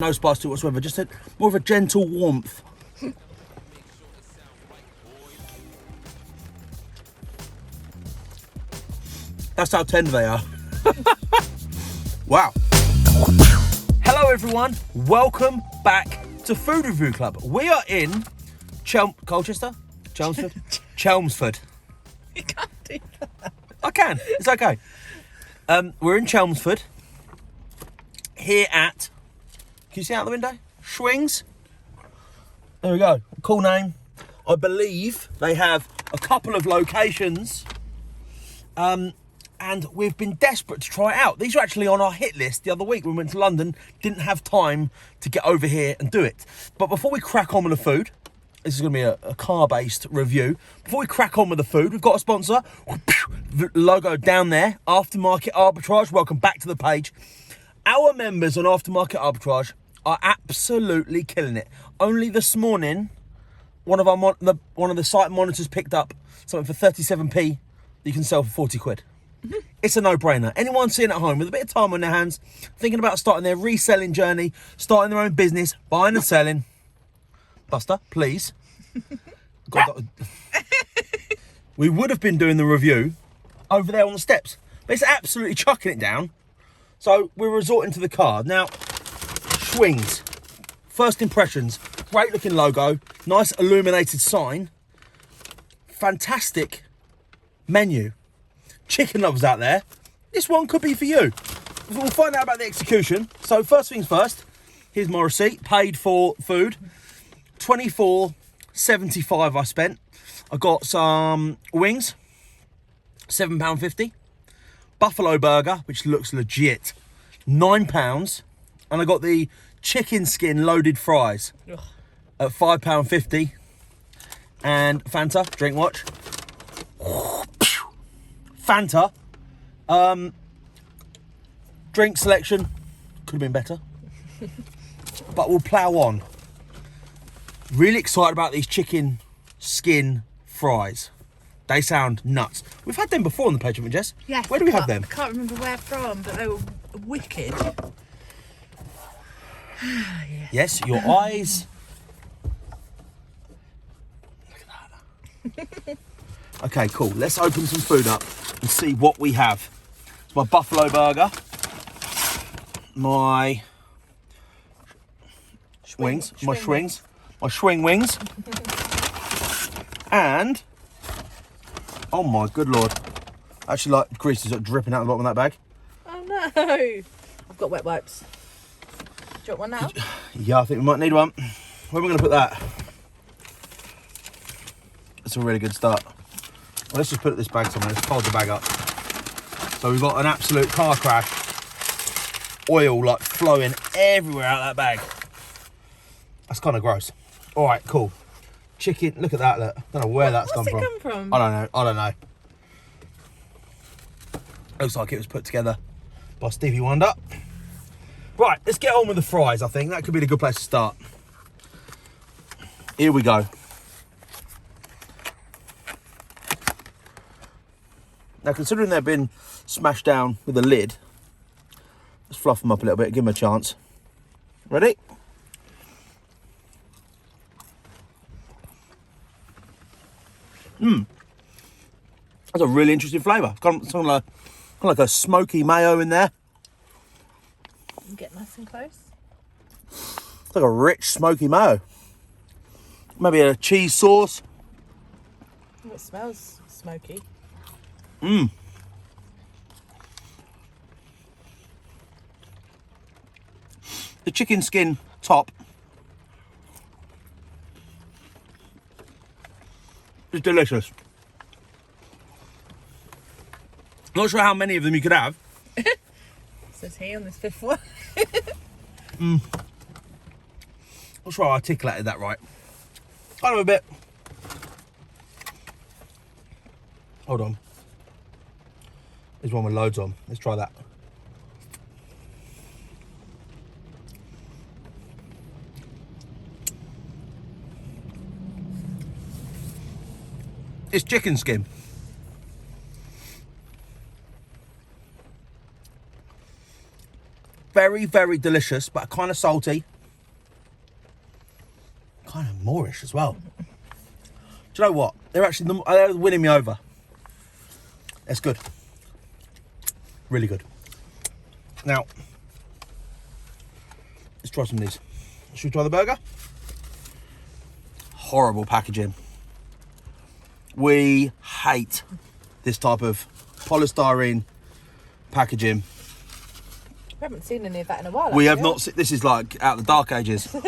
No spice to it whatsoever, just more of a gentle warmth. That's how tender they are. Wow. Hello everyone, welcome back to Food Review Club. We are in Colchester? Chelmsford? Chelmsford. You can't do that. I can, it's okay. We're in Chelmsford, here at, can you see out the window? Shwings. There we go, cool name. I believe they have a couple of locations, and we've been desperate to try it out. These are actually on our hit list the other week when we went to London, didn't have time to get over here and do it. But before we crack on with the food, this is gonna be a car-based review. Before we crack on with the food, we've got a sponsor, the logo down there, Aftermarket Arbitrage, welcome back to the page. Our members on Aftermarket Arbitrage are absolutely killing it. Only this morning, one of the site monitors picked up something for 37p that you can sell for 40 quid. It's a no-brainer. Anyone sitting at home with a bit of time on their hands, thinking about starting their reselling journey, starting their own business, buying and selling. Buster, please. We would have been doing the review over there on the steps, but it's absolutely chucking it down. So we're resorting to the car. Now, Shwings. First impressions, great looking logo, nice illuminated sign, fantastic menu. Chicken lovers out there, this one could be for you. We'll find out about the execution. So first things first, here's my receipt, paid for food. $24.75 I spent. I got some wings, £7.50. Buffalo burger, which looks legit, £9. And I got the chicken skin loaded fries at £5.50. And Fanta, drink watch. Fanta. Drink selection could have been better, but we'll plough on. Really excited about these chicken skin fries. They sound nuts. We've had them before on the page, haven't we, Jess? Yes. Where do we have them? I can't remember where from, but they were wicked. Yes. Yes, your eyes. Look at that. Okay, cool. Let's open some food up and see what we have. It's my buffalo burger, my wings, my Shwings, my Shwing wings, and oh my good lord, actually like grease is dripping out the bottom of that bag. Oh no! I've got wet wipes. Do you want one now? Yeah, I think we might need one. Where are we going to put that? That's a really good start. Well, let's just put this bag somewhere. Let's fold the bag up. So we've got an absolute car crash. Oil like flowing everywhere out of that bag. That's kind of gross. All right, cool. Chicken, look at that, look. Don't know where that's come from. What's it come from? I don't know. Looks like it was put together by Stevie Wonder. Right, let's get on with the fries, I think. That could be a good place to start. Here we go. Now, considering they've been smashed down with a lid, let's fluff them up a little bit, give them a chance. Ready? That's a really interesting flavour. Something like a smoky mayo in there. Get nice and close. It's like a rich smoky mayo. Maybe a cheese sauce. Oh, it smells smoky. The chicken skin top is delicious. Not sure how many of them you could have. Says he on this fifth one. Not sure I articulated that right. Kind of a bit. Hold on. There's one with loads on. Let's try that. It's chicken skin. very, very delicious, but kind of salty. Kind of Moorish as well. Do you know what? They're winning me over. It's good. Really good. Now, let's try some of these. Should we try the burger? Horrible packaging. We hate this type of polystyrene packaging. We haven't seen any of that in a while. We have not seen, this is like out of the dark ages. We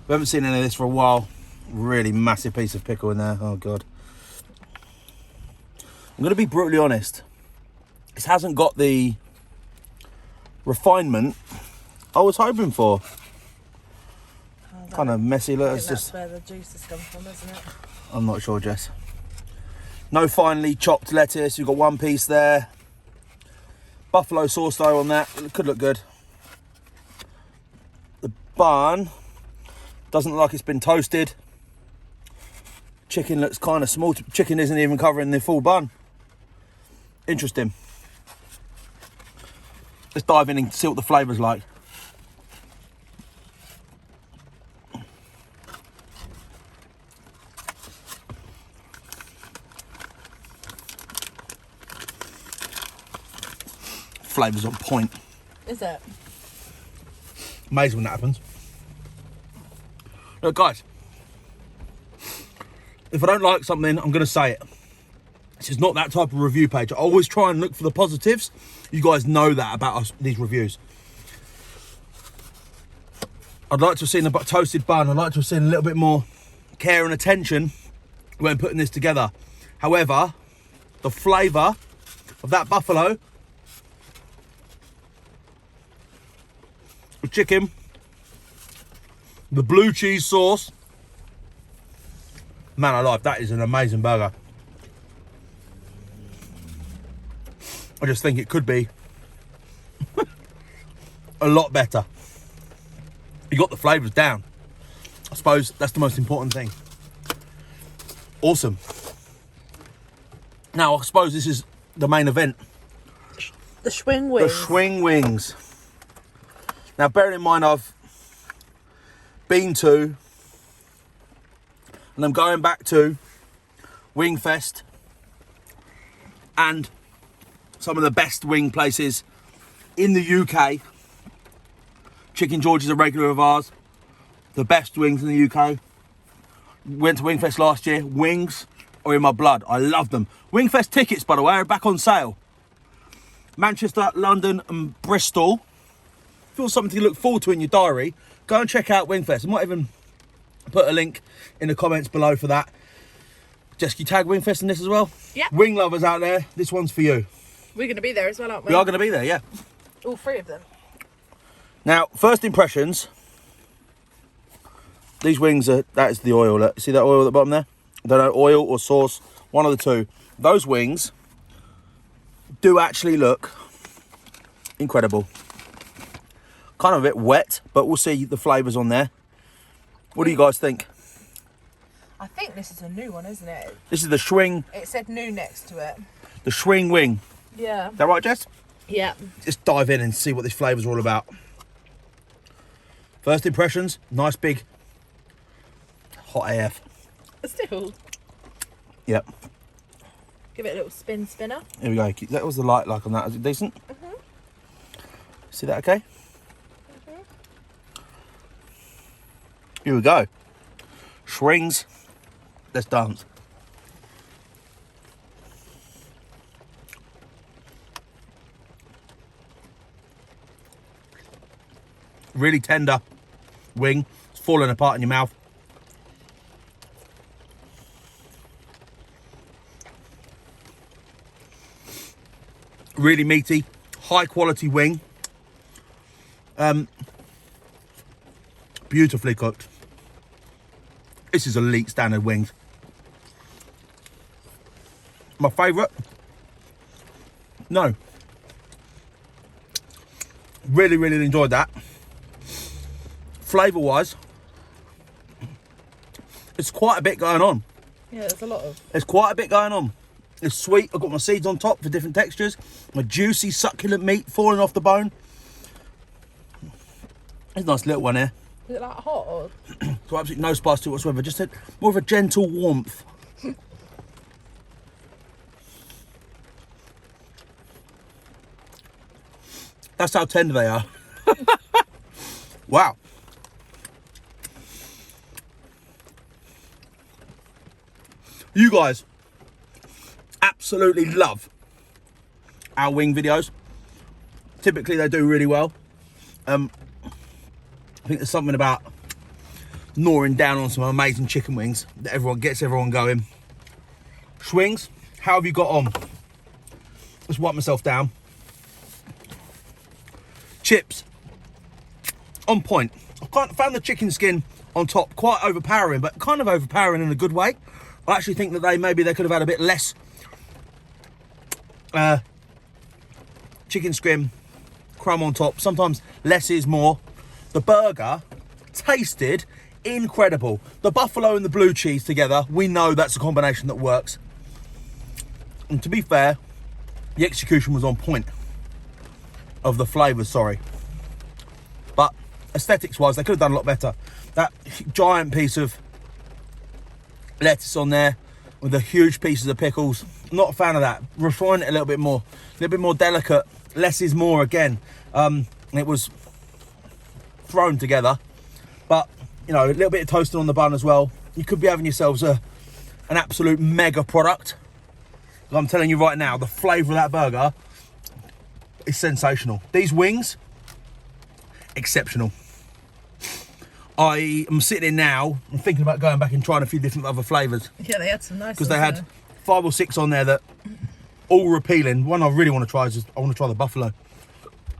haven't seen any of this for a while. Really massive piece of pickle in there. Oh God. I'm going to be brutally honest. This hasn't got the refinement I was hoping for. Kind of messy. Look, it's that's just. where the juice has come from, isn't it? I'm not sure, Jess. No finely chopped lettuce. You've got one piece there. Buffalo sauce though on that. It could look good. The bun doesn't look like it's been toasted. Chicken looks kind of small. Chicken isn't even covering the full bun. Interesting. Let's dive in and see what the flavour's like. Flavour's on point. Is it? Amazing when that happens. Look, guys, if I don't like something, I'm going to say it. This is not that type of review page. I always try and look for the positives. You guys know that about us, these reviews. I'd like to have seen a toasted bun. I'd like to have seen a little bit more care and attention when putting this together. However, the flavour of that buffalo, the chicken, the blue cheese sauce, man alive, that is an amazing burger. I just think it could be a lot better. You got the flavours down. I suppose that's the most important thing. Awesome. Now, I suppose this is the main event. The Shwing wings. The Shwing wings. Now, bearing in mind I've been to, and I'm going back to, Wingfest, and some of the best wing places in the UK. Chicken George is a regular of ours. The best wings in the UK. Went to Wingfest last year. Wings are in my blood. I love them. Wingfest tickets, by the way, are back on sale. Manchester, London and Bristol. If you want something to look forward to in your diary, go and check out Wingfest. I might even put a link in the comments below for that. Jess, can you tag Wingfest in this as well? Yeah. Wing lovers out there, this one's for you. We're going to be there as well, aren't we? We are going to be there, yeah. All three of them. Now, first impressions. These wings are, that is the oil. Look, see that oil at the bottom there? I don't know, oil or sauce, one of the two. Those wings do actually look incredible. Kind of a bit wet, but we'll see the flavours on there. What do you guys think? I think this is a new one, isn't it? This is the Shwing. It said new next to it. The Shwing wing. Yeah. Is that right, Jess? Yeah. Let's dive in and see what this flavours are all about. First impressions, nice big hot AF. Still. Yep. Give it a little spinner. Here we go. That was the light like on that. Is it decent? Mm-hmm. See that okay? Mm-hmm. Here we go. Shwings. Let's dance. Really tender wing. It's falling apart in your mouth. Really meaty, high quality wing. Beautifully cooked. This is elite standard wings. My favourite? No. Really, really enjoyed that. Flavour wise, it's quite a bit going on. Yeah, there's a lot of. There's quite a bit going on. It's sweet. I've got my seeds on top for different textures. My juicy, succulent meat falling off the bone. There's a nice little one here. Is it like hot or? So absolutely no spice to it whatsoever. Just more of a gentle warmth. That's how tender they are. Wow. You guys absolutely love our wing videos. Typically they do really well. I think there's something about gnawing down on some amazing chicken wings that gets everyone going. Shwings, how have you got on? Let's wipe myself down. Chips, on point. I found the chicken skin on top quite overpowering, but kind of overpowering in a good way. I actually think that maybe they could have had a bit less chicken skin crumb on top. Sometimes less is more. The burger tasted incredible. The buffalo and the blue cheese together, we know that's a combination that works. And to be fair, the execution was on point of the flavours, sorry. But aesthetics wise, they could have done a lot better. That giant piece of lettuce on there with the huge pieces of pickles, not a fan of that. Refine it a little bit more delicate. Less is more again. It was thrown together, but you know, a little bit of toasting on the bun as well. You could be having yourselves an absolute mega product. I'm telling you right now, the flavour of that burger is sensational. These wings, exceptional. I am sitting in now and thinking about going back and trying a few different other flavours. Yeah, they had some nice. Because they had 5 or 6 on there that all were appealing. One I really want to try is I want to try the buffalo.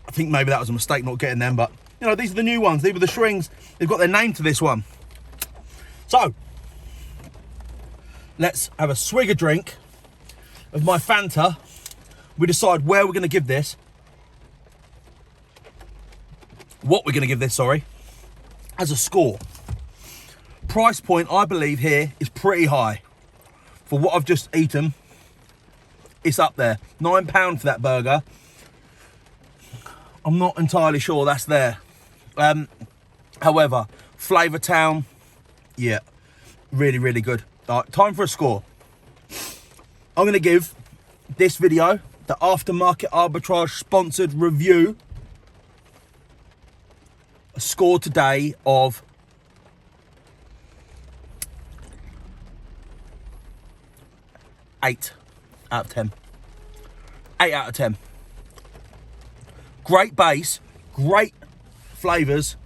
I think maybe that was a mistake not getting them, but you know, these are the new ones. These were the Shwings. They've got their name to this one. So let's have a swig of drink of my Fanta. We decide where we're going to give this. What we're going to give this, sorry, as a score. Price point, I believe, here is pretty high. For what I've just eaten, it's up there. £9 for that burger. I'm not entirely sure that's there. However, Flavour Town, yeah, really, really good. All right, time for a score. I'm going to give this video, the Aftermarket Arbitrage sponsored review, a score today of 8 out of 10. 8 out of 10. Great base, great flavours.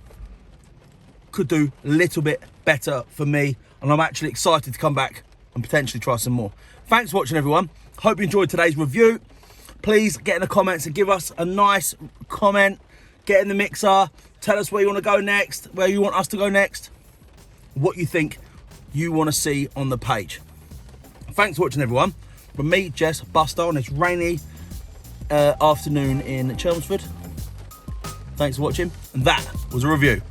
Could do a little bit better for me, and I'm actually excited to come back and potentially try some more. Thanks for watching, everyone. Hope you enjoyed today's review. Please get in the comments and give us a nice comment. Get in the mixer. Tell us where you want to go next, where you want us to go next, what you think you want to see on the page. Thanks for watching, everyone. From me, Jess, Buster, on this rainy afternoon in Chelmsford. Thanks for watching, and that was a review.